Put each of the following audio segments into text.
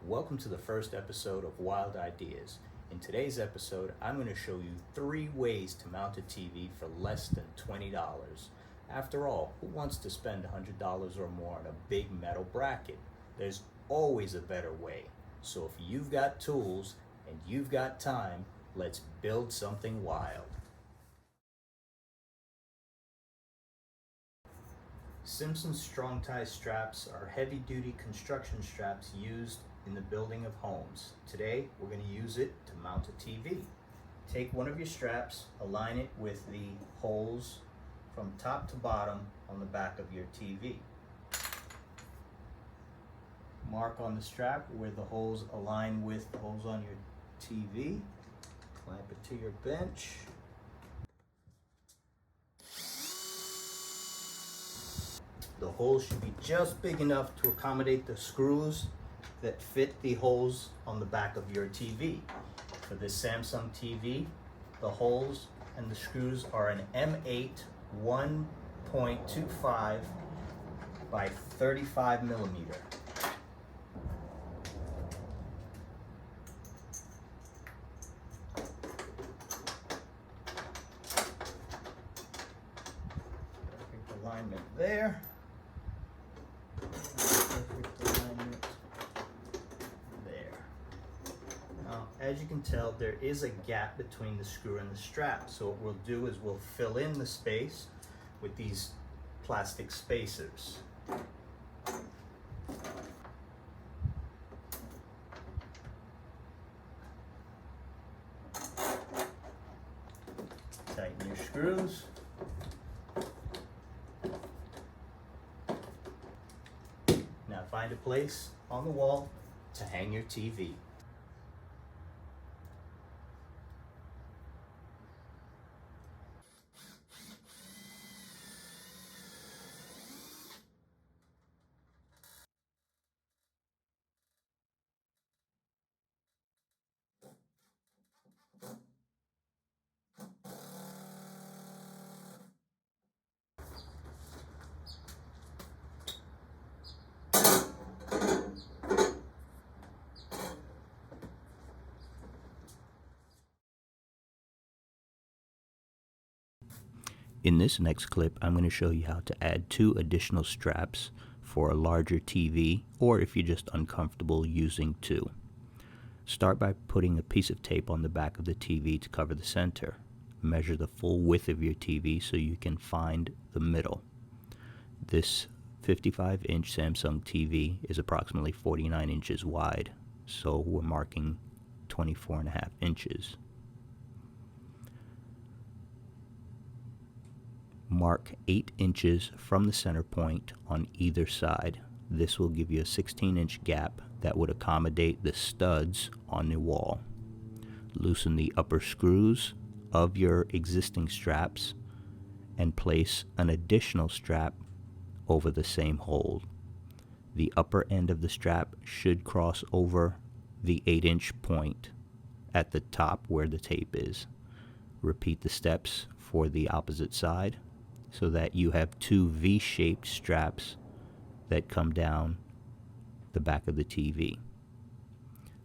Welcome to the first episode of Wild Ideas. In today's episode, I'm going to show you 3 ways to mount a TV for less than $20. After all, who wants to spend $100 or more on a big metal bracket? There's always a better way. So if you've got tools and you've got time, let's build something wild. Simpson Strong Tie straps are heavy-duty construction straps used in the building of homes. Today, we're going to use it to mount a TV. Take one of your straps, align it with the holes from top to bottom on the back of your TV. Mark on the strap where the holes align with the holes on your TV. Clamp it to your bench. The holes should be just big enough to accommodate the screws that fit the holes on the back of your TV. For this Samsung TV, the holes and the screws are an M8 1.25 by 35 millimeter. Perfect alignment there. As you can tell, there is a gap between the screw and the strap. So what we'll do is we'll fill in the space with these plastic spacers. Tighten your screws. Now find a place on the wall to hang your TV. In this next clip, I'm going to show you how to add 2 additional straps for a larger TV, or if you're just uncomfortable using 2. Start by putting a piece of tape on the back of the TV to cover the center. Measure the full width of your TV so you can find the middle. This 55-inch Samsung TV is approximately 49 inches wide, so we're marking 24.5 inches. Mark 8 inches from the center point on either side. This will give you a 16-inch gap that would accommodate the studs on the wall. Loosen the upper screws of your existing straps and place an additional strap over the same hole. The upper end of the strap should cross over the 8-inch point at the top where the tape is. Repeat the steps for the opposite side, so that you have 2 V-shaped straps that come down the back of the TV.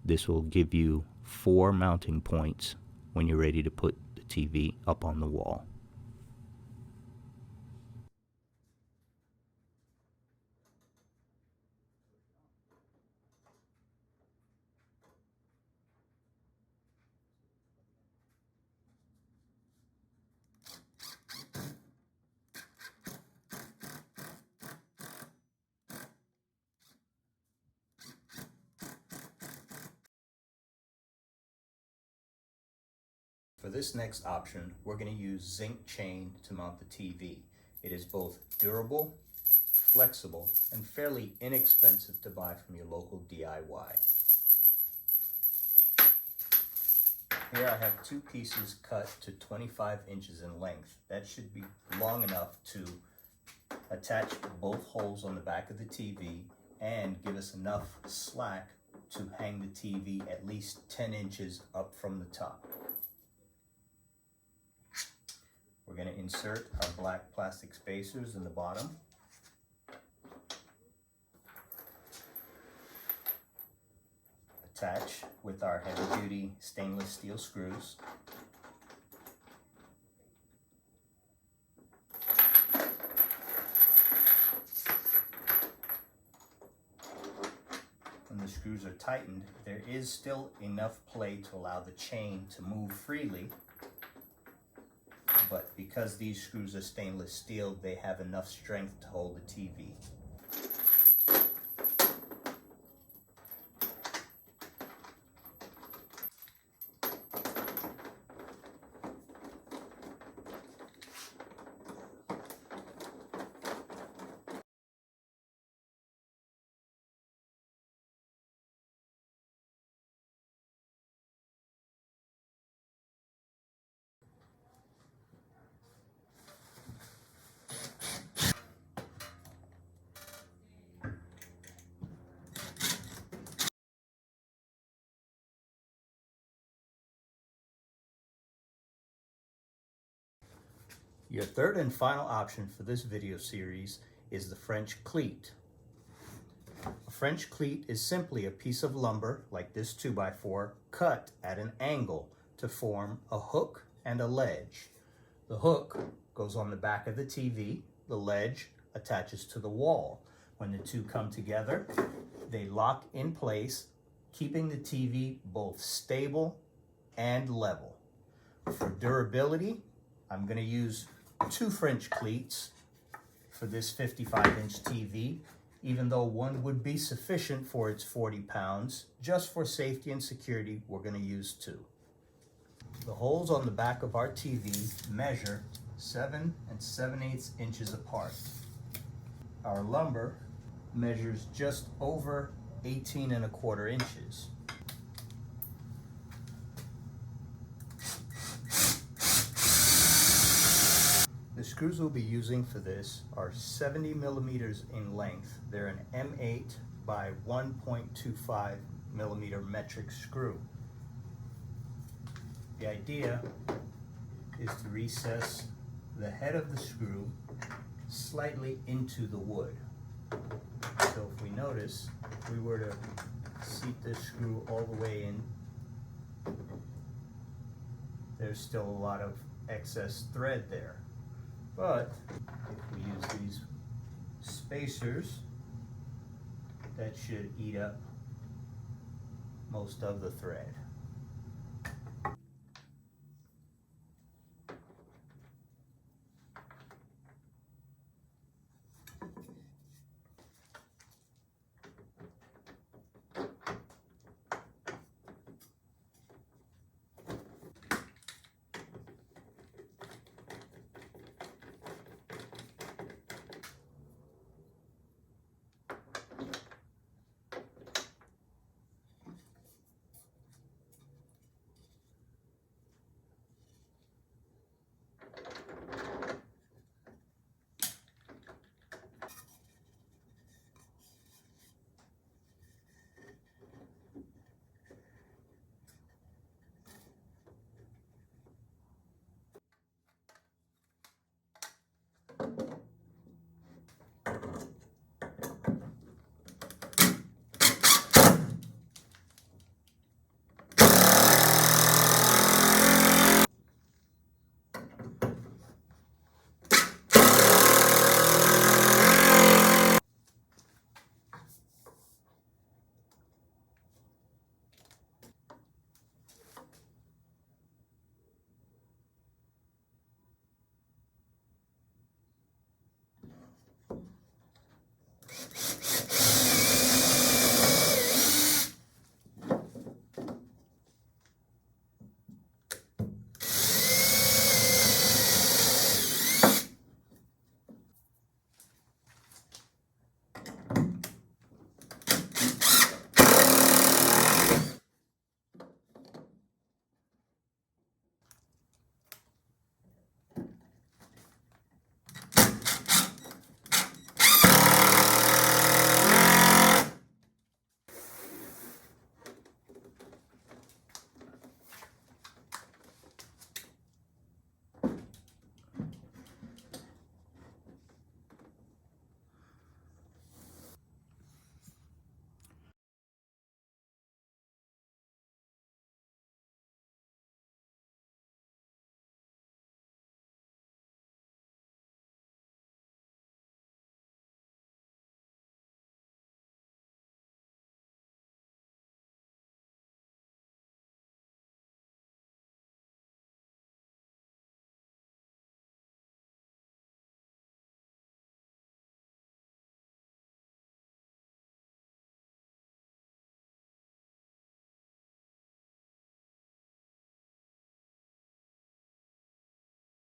This will give you 4 mounting points when you're ready to put the TV up on the wall. For this next option, we're going to use zinc chain to mount the TV. It is both durable, flexible, and fairly inexpensive to buy from your local DIY. Here I have 2 pieces cut to 25 inches in length. That should be long enough to attach both holes on the back of the TV and give us enough slack to hang the TV at least 10 inches up from the top. We're going to insert our black plastic spacers in the bottom. attach with our heavy-duty stainless steel screws. When the screws are tightened, there is still enough play to allow the chain to move freely, but because these screws are stainless steel, they have enough strength to hold the TV. Your third and final option for this video series is the French cleat. A French cleat is simply a piece of lumber, like this 2x4, cut at an angle to form a hook and a ledge. The hook goes on the back of the TV, the ledge attaches to the wall. When the two come together, they lock in place, keeping the TV both stable and level. For durability, I'm going to use 2 French cleats for this 55-inch TV, even though one would be sufficient for its 40 pounds. Just for safety and security, we're going to use 2. The holes on the back of our TV measure 7 7/8 inches apart. Our lumber measures just over 18 1/4 inches. The screws we'll be using for this are 70 millimeters in length. They're an M8 by 1.25 millimeter metric screw. The idea is to recess the head of the screw slightly into the wood. So if we notice, if we were to seat this screw all the way in, there's still a lot of excess thread there. But if we use these spacers, that should eat up most of the thread.